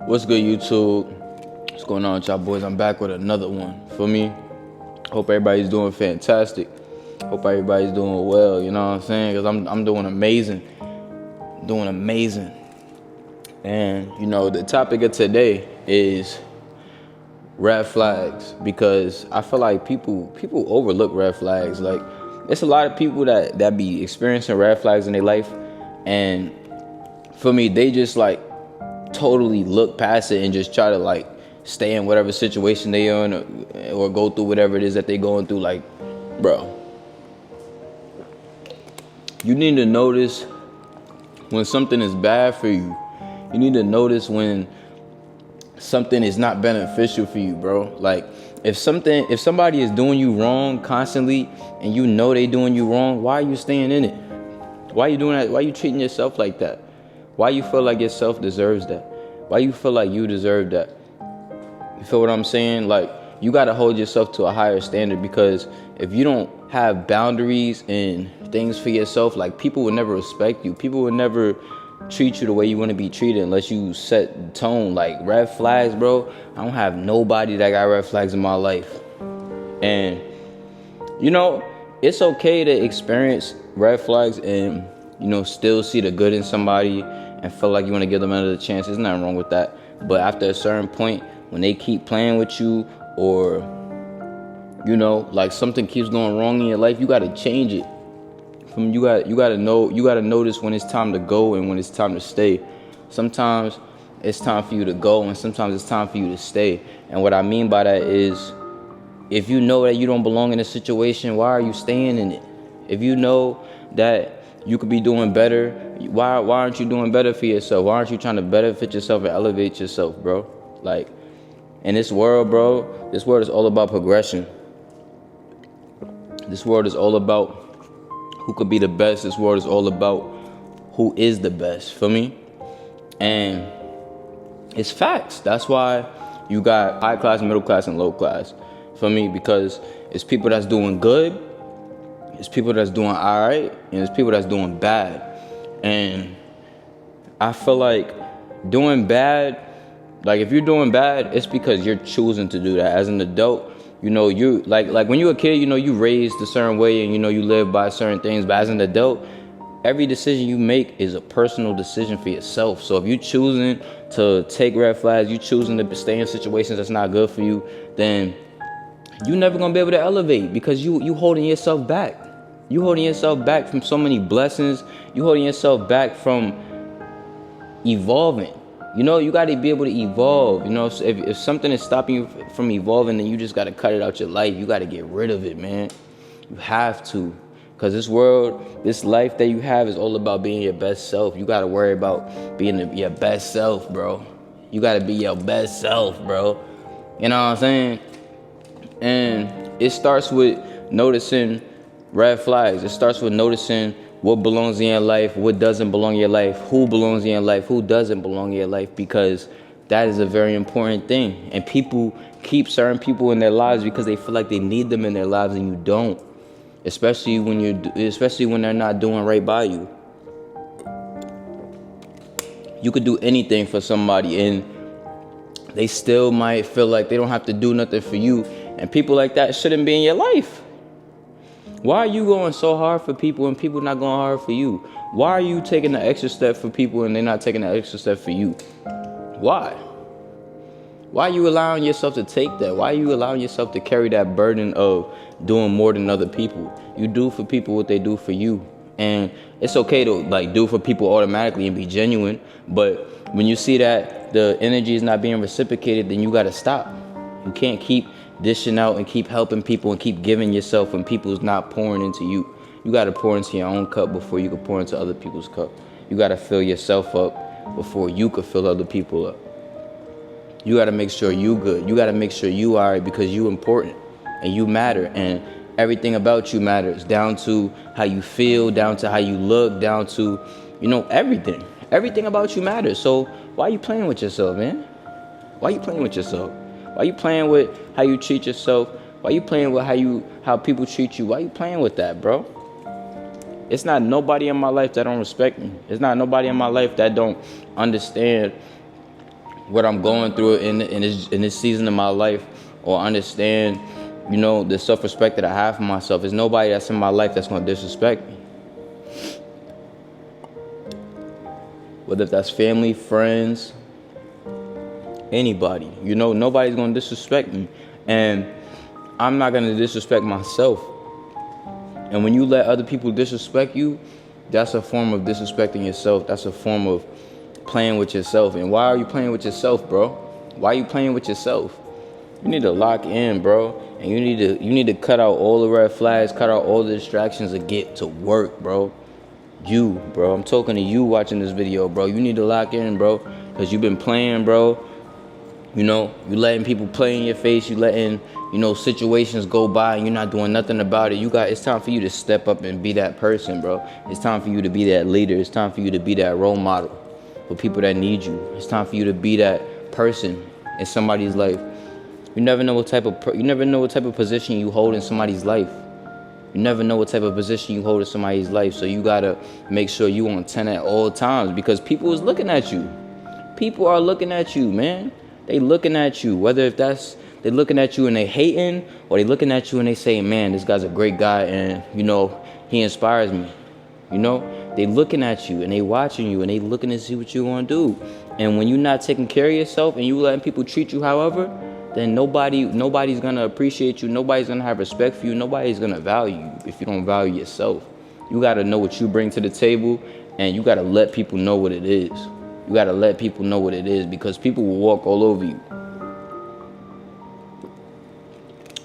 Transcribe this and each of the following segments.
What's good, YouTube? What's going on with y'all boys? I'm back with another one. For me, hope everybody's doing fantastic. Hope everybody's doing well, you know what I'm saying? Because I'm doing amazing. Doing amazing. And, the topic of today is red flags, because I feel like people overlook red flags. Like, it's a lot of people that be experiencing red flags in their life, and for me, they just totally look past it and just try to stay in whatever situation they are in, or go through whatever it is that they going through. Like, bro, you need to notice when something is bad for you. You need to notice when something is not beneficial for you, bro. Like, if somebody is doing you wrong constantly and you know they doing you wrong, why are you staying in it? Why are you doing that? Why are you treating yourself like that? Why you feel like yourself deserves that? Why you feel like you deserve that? You feel what I'm saying? Like, you got to hold yourself to a higher standard, because if you don't have boundaries and things for yourself, people will never respect you. People will never treat you the way you want to be treated unless you set the tone. Like, red flags, bro. I don't have nobody that got red flags in my life. And, it's okay to experience red flags and, still see the good in somebody and feel like you want to give them another chance. There's nothing wrong with that. But after a certain point, when they keep playing with you, or, something keeps going wrong in your life, you got to change it. You got to notice when it's time to go and when it's time to stay. Sometimes it's time for you to go, and sometimes it's time for you to stay. And what I mean by that is, if you know that you don't belong in a situation, why are you staying in it? If you know that you could be doing better, why aren't you doing better for yourself? Why aren't you trying to benefit yourself and elevate yourself, bro? Like, in this world, bro, this world is all about progression. This world is all about who could be the best. This world is all about who is the best, for me. And it's facts. That's why you got high class, middle class, and low class, for me, because it's people that's doing good, it's people that's doing all right, and it's people that's doing bad. And I feel like doing bad, if you're doing bad, it's because you're choosing to do that. As an adult, you like when you're a kid, you raised a certain way and you live by certain things. But as an adult, every decision you make is a personal decision for yourself. So if you're choosing to take red flags, you choosing to stay in situations that's not good for you, then you're never gonna be able to elevate, because you holding yourself back. You holding yourself back from so many blessings. You holding yourself back from evolving. You got to be able to evolve. So if something is stopping you from evolving, then you just got to cut it out your life. You got to get rid of it, man. You have to. Because this world, this life that you have is all about being your best self. You got to worry about being your best self, bro. You got to be your best self, bro. You know what I'm saying? And it starts with noticing red flags. It starts with noticing what belongs in your life, what doesn't belong in your life, who belongs in your life, who doesn't belong in your life, because that is a very important thing. And people keep certain people in their lives because they feel like they need them in their lives, and you don't. Especially when they're not doing right by you. You could do anything for somebody, and they still might feel like they don't have to do nothing for you. And people like that shouldn't be in your life. Why are you going so hard for people and people not going hard for you? Why are you taking the extra step for people and they're not taking the extra step for you? Why? Why are you allowing yourself to take that? Why are you allowing yourself to carry that burden of doing more than other people? You do for people what they do for you. And it's okay to do for people automatically and be genuine. But when you see that the energy is not being reciprocated, then you got to stop. You can't keep dishing out and keep helping people and keep giving yourself when people's not pouring into you. You got to pour into your own cup before you can pour into other people's cup. You got to fill yourself up before you could fill other people up. You got to make sure you good. You got to make sure you are right, because you important and you matter, and everything about you matters, down to how you feel, down to how you look, down to, everything. Everything about you matters. So why are you playing with yourself, man? Why are you playing with yourself? Why you playing with how you treat yourself? Why you playing with how people treat you? Why you playing with that, bro? It's not nobody in my life that don't respect me. It's not nobody in my life that don't understand what I'm going through in this season of my life, or understand, you know, the self-respect that I have for myself. There's nobody that's in my life that's gonna disrespect me. Whether that's family, friends, anybody, you know, nobody's gonna disrespect me. And I'm not gonna disrespect myself. And when you let other people disrespect you, that's a form of disrespecting yourself. That's a form of playing with yourself. And why are you playing with yourself, bro? Why are you playing with yourself? You need to lock in, bro. And you need to cut out all the red flags, cut out all the distractions, and get to work, bro. You, bro. I'm talking to you watching this video, bro. You need to lock in, bro. Because you've been playing, bro. You know, you letting people play in your face. You letting, you know, situations go by and you're not doing nothing about it. It's time for you to step up and be that person, bro. It's time for you to be that leader. It's time for you to be that role model for people that need you. It's time for you to be that person in somebody's life. You never know what type of position you hold in somebody's life. You never know what type of position you hold in somebody's life. So you gotta make sure you on 10 at all times, because people is looking at you. People are looking at you, man. They looking at you. Whether if that's they looking at you and they hating, or they looking at you and they say, man, this guy's a great guy and, you know, he inspires me. You know, they looking at you and they watching you and they looking to see what you gonna do. And when you're not taking care of yourself and you letting people treat you however, then nobody's gonna appreciate you. Nobody's gonna have respect for you. Nobody's gonna value you if you don't value yourself. You gotta know what you bring to the table, and you gotta let people know what it is. You gotta let people know what it is, because people will walk all over you.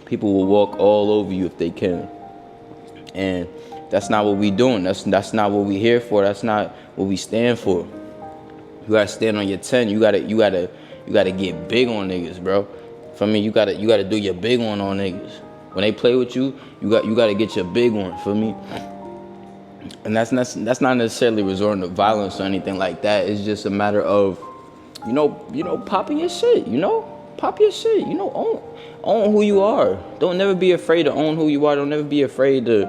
People will walk all over you if they can. And that's not what we doing. That's not what we here for. That's not what we stand for. You gotta stand on your 10. You gotta get big on niggas, bro. For me, you gotta do your big one on niggas. When they play with you, you gotta get your big one. For me, and that's not necessarily resorting to violence or anything like that. It's just a matter of, you know, popping your shit. You know, pop your shit. You know, own who you are. Don't never be afraid to own who you are. Don't never be afraid to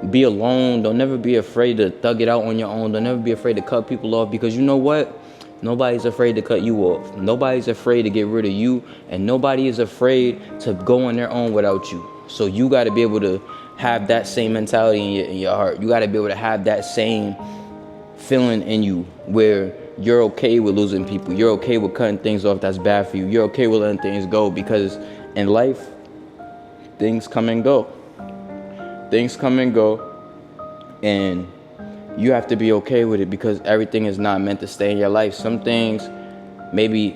be alone. Don't never be afraid to thug it out on your own. Don't never be afraid to cut people off, because you know what? Nobody's afraid to cut you off. Nobody's afraid to get rid of you, and nobody is afraid to go on their own without you. So you got to be able to have that same mentality in your heart. You got to be able to have that same feeling in you where you're okay with losing people. You're okay with cutting things off that's bad for you. You're okay with letting things go, because in life, things come and go. Things come and go, and you have to be okay with it, because everything is not meant to stay in your life. Some things may be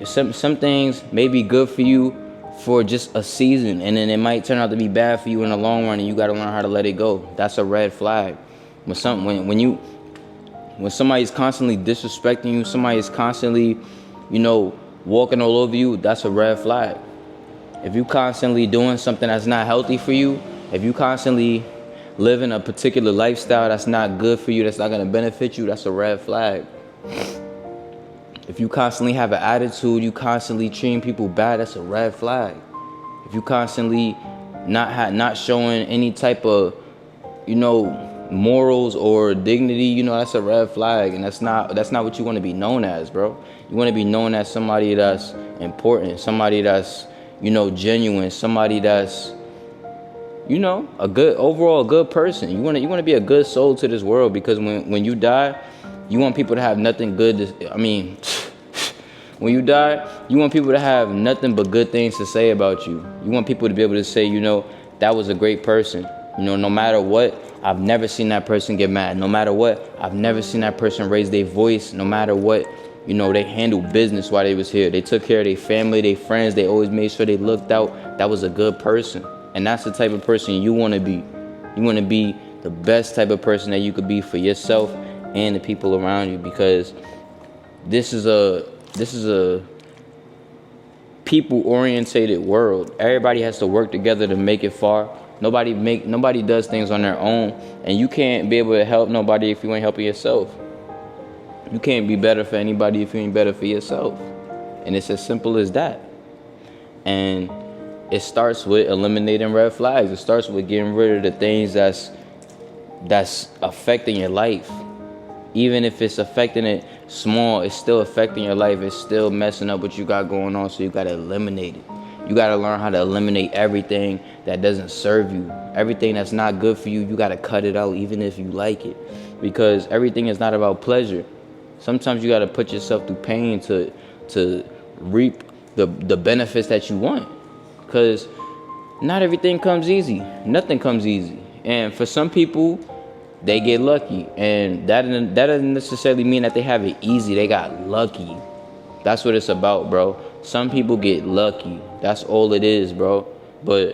good for you for just a season, and then it might turn out to be bad for you in the long run, and you got to learn how to let it go. That's a red flag. When somebody's constantly disrespecting you, somebody's constantly, you know, walking all over you, that's a red flag. If you constantly doing something that's not healthy for you, if you constantly living a particular lifestyle that's not good for you, that's not going to benefit you, that's a red flag. If you constantly have an attitude, you constantly treating people bad, that's a red flag. If you constantly not showing any type of, you know, morals or dignity, you know, that's a red flag. And that's not what you want to be known as, bro. You want to be known as somebody that's important, somebody that's, you know, genuine, somebody that's, you know, a good person. You want to be a good soul to this world, because when you die, you want people to have nothing good when you die, you want people to have nothing but good things to say about you. You want people to be able to say, you know, that was a great person. You know, no matter what, I've never seen that person get mad. No matter what, I've never seen that person raise their voice. No matter what, you know, they handled business while they was here. They took care of their family, their friends. They always made sure they looked out. That was a good person. And that's the type of person you want to be. You want to be the best type of person that you could be for yourself and the people around you, because this is a people-orientated world. Everybody has to work together to make it far. Nobody does things on their own, and you can't be able to help nobody if you ain't helping yourself. You can't be better for anybody if you ain't better for yourself. And it's as simple as that. And it starts with eliminating red flags. It starts with getting rid of the things that's affecting your life. Even if it's affecting it small, it's still affecting your life. It's still messing up what you got going on. So you got to eliminate it. You got to learn how to eliminate everything that doesn't serve you. Everything that's not good for you, you got to cut it out, even if you like it. Because everything is not about pleasure. Sometimes you got to put yourself through pain to reap the benefits that you want. Because not everything comes easy. Nothing comes easy. And for some people, they get lucky. And that doesn't necessarily mean that they have it easy. They got lucky. That's what it's about, bro. Some people get lucky. That's all it is, bro. But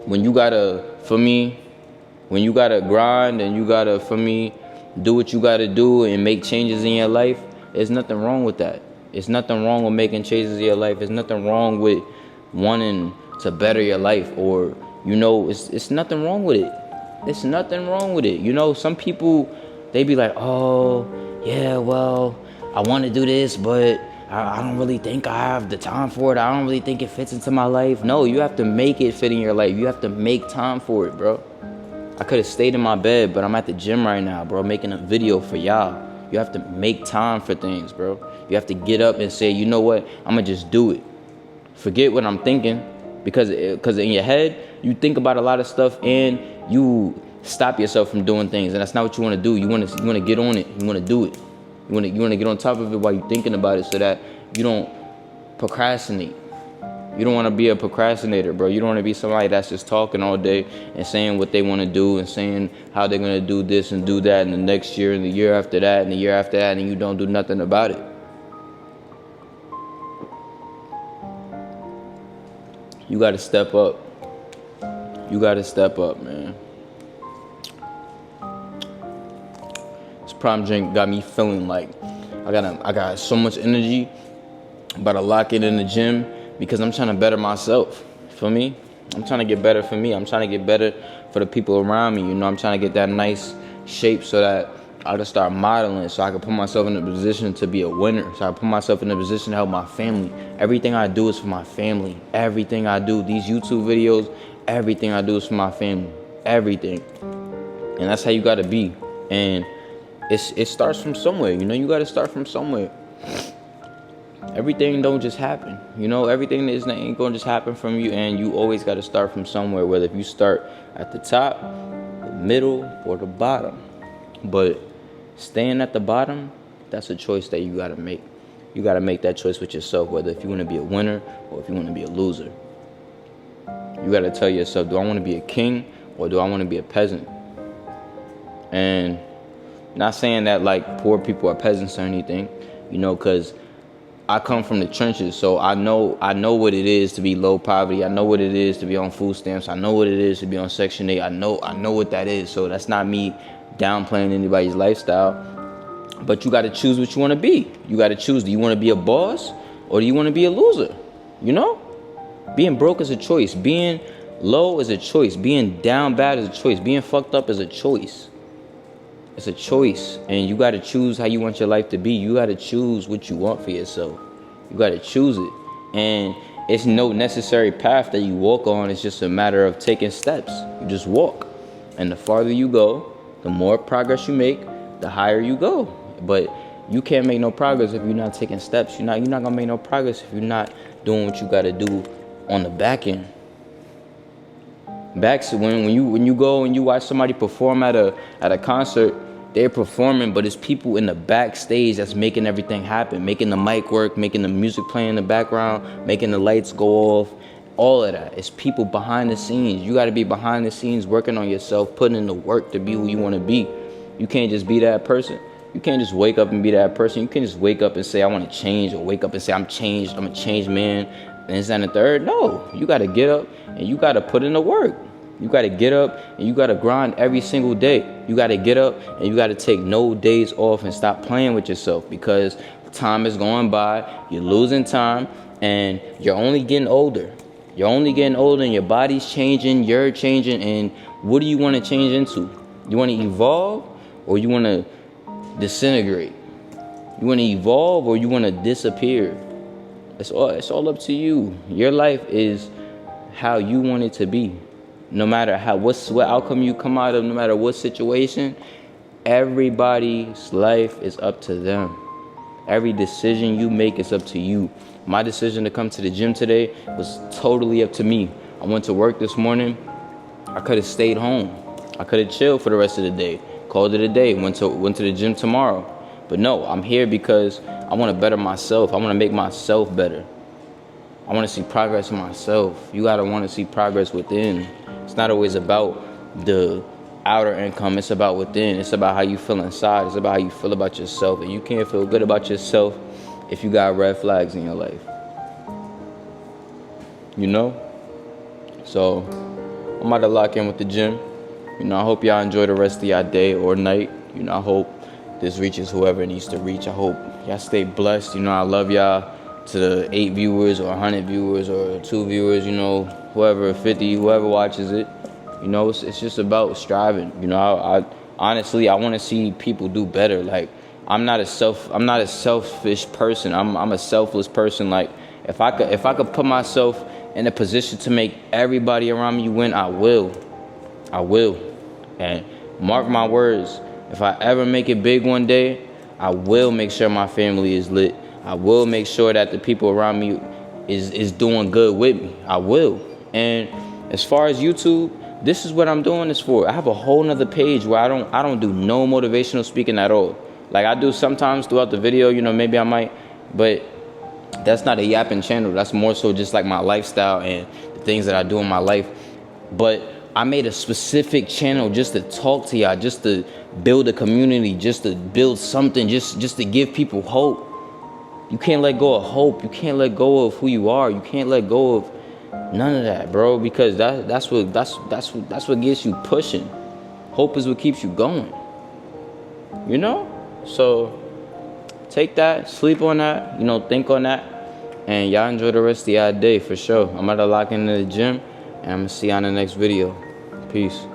when you gotta, for me, when you gotta grind and you gotta, for me, do what you gotta do and make changes in your life, there's nothing wrong with that. It's nothing wrong with making changes in your life. There's nothing wrong with wanting to better your life, or, you know, it's nothing wrong with it. It's nothing wrong with it. You know, some people, they be like, oh, yeah, well, I want to do this, but I don't really think I have the time for it. I don't really think it fits into my life. No, you have to make it fit in your life. You have to make time for it, bro. I could have stayed in my bed, but I'm at the gym right now, bro, making a video for y'all. You have to make time for things, bro. You have to get up and say, you know what, I'm going to just do it. Forget what I'm thinking, because in your head, you think about a lot of stuff and you stop yourself from doing things, and that's not what you want to do. You want to get on it. You want to do it. You want to get on top of it while you're thinking about it, so that you don't procrastinate. You don't want to be a procrastinator, bro. You don't want to be somebody that's just talking all day and saying what they want to do and saying how they're going to do this and do that in the next year and the year after that and the year after that, and you don't do nothing about it. You got to step up. You got to step up, man. This prime drink got me feeling like I got so much energy. I'm about to lock it in the gym because I'm trying to better myself. For me, I'm trying to get better for me. I'm trying to get better for the people around me. You know, I'm trying to get that nice shape so that I can start modeling, so I can put myself in a position to be a winner, so I put myself in a position to help my family. Everything I do is for my family. Everything I do, these YouTube videos, everything I do is for my family. Everything. And that's how you got to be. And it starts from somewhere. You know, you got to start from somewhere. Everything don't just happen. You know, everything ain't going to just happen from you, and you always got to start from somewhere, whether if you start at the top, the middle, or the bottom. But staying at the bottom, that's a choice that you got to make. You got to make that choice with yourself, whether if you want to be a winner or if you want to be a loser. You got to tell yourself, do I want to be a king or do I want to be a peasant? And not saying that like poor people are peasants or anything, you know, because I come from the trenches, so I know what it is to be low poverty. I know what it is to be on food stamps. I know what it is to be on Section 8. I know what that is. So that's not me downplaying anybody's lifestyle. But you got to choose what you want to be. You got to choose. Do you want to be a boss or do you want to be a loser? You know? Being broke is a choice. Being low is a choice. Being down bad is a choice. Being fucked up is a choice. It's a choice, and you got to choose how you want your life to be. You got to choose what you want for yourself. You got to choose it, and it's no necessary path that you walk on. It's just a matter of taking steps. You just walk, and the farther you go, the more progress you make, the higher you go. But you can't make no progress if you're not taking steps. You're not gonna make no progress if you're not doing what you got to do on the back end. When you go and you watch somebody perform at a concert, they're performing, but it's people in the backstage that's making everything happen, making the mic work, making the music play in the background, making the lights go off, all of that. It's people behind the scenes. You got to be behind the scenes working on yourself, putting in the work to be who you want to be. You can't just be that person. You can't just wake up and be that person. You can't just wake up and say, I want to change, or wake up and say, I'm changed, I'm a changed man, and this and the third. No, you got to get up and you got to put in the work. You got to get up and you got to grind every single day. You got to get up and you got to take no days off and stop playing with yourself, because time is going by. You're losing time and you're only getting older. You're only getting older and your body's changing. You're changing. And what do you want to change into? You want to evolve or you want to disintegrate? You want to evolve or you want to disappear? It's all up to you. Your life is how you want it to be. No matter what outcome you come out of, no matter what situation, everybody's life is up to them. Every decision you make is up to you. My decision to come to the gym today was totally up to me. I went to work this morning. I could have stayed home. I could have chilled for the rest of the day. Called it a day. Went to the gym tomorrow. But no, I'm here because I want to better myself. I want to make myself better. I want to see progress in myself. You gotta want to see progress within. It's not always about the outer income. It's about within. It's about how you feel inside. It's about how you feel about yourself. And you can't feel good about yourself if you got red flags in your life. You know? So I'm about to lock in with the gym. You know, I hope y'all enjoy the rest of y'all day or night. You know, I hope this reaches whoever it needs to reach. I hope y'all stay blessed. You know, I love y'all. To the 8 viewers or 100 viewers or 2 viewers, you know, whoever, 50, whoever watches it, you know, it's just about striving. You know, I honestly, I want to see people do better. Like, I'm not a selfish person. I'm a selfless person. Like, if I could put myself in a position to make everybody around me win, I will. And mark my words, if I ever make it big one day, I will make sure my family is lit. I will make sure that the people around me is doing good with me. I will. And as far as YouTube, this is what I'm doing this for. I have a whole nother page where I don't do no motivational speaking at all. Like, I do sometimes throughout the video, you know, maybe I might, but that's not a yapping channel. That's more so just like my lifestyle and the things that I do in my life. But I made a specific channel just to talk to y'all, just to build a community, just to build something, just to give people hope. You can't let go of hope. You can't let go of who you are. You can't let go of none of that, bro, because that's what gets you pushing. Hope is what keeps you going. You know? So take that, sleep on that, you know, think on that, and y'all enjoy the rest of y'all day for sure. I'm about to lock into the gym, and I'm gonna see y'all in the next video. Peace.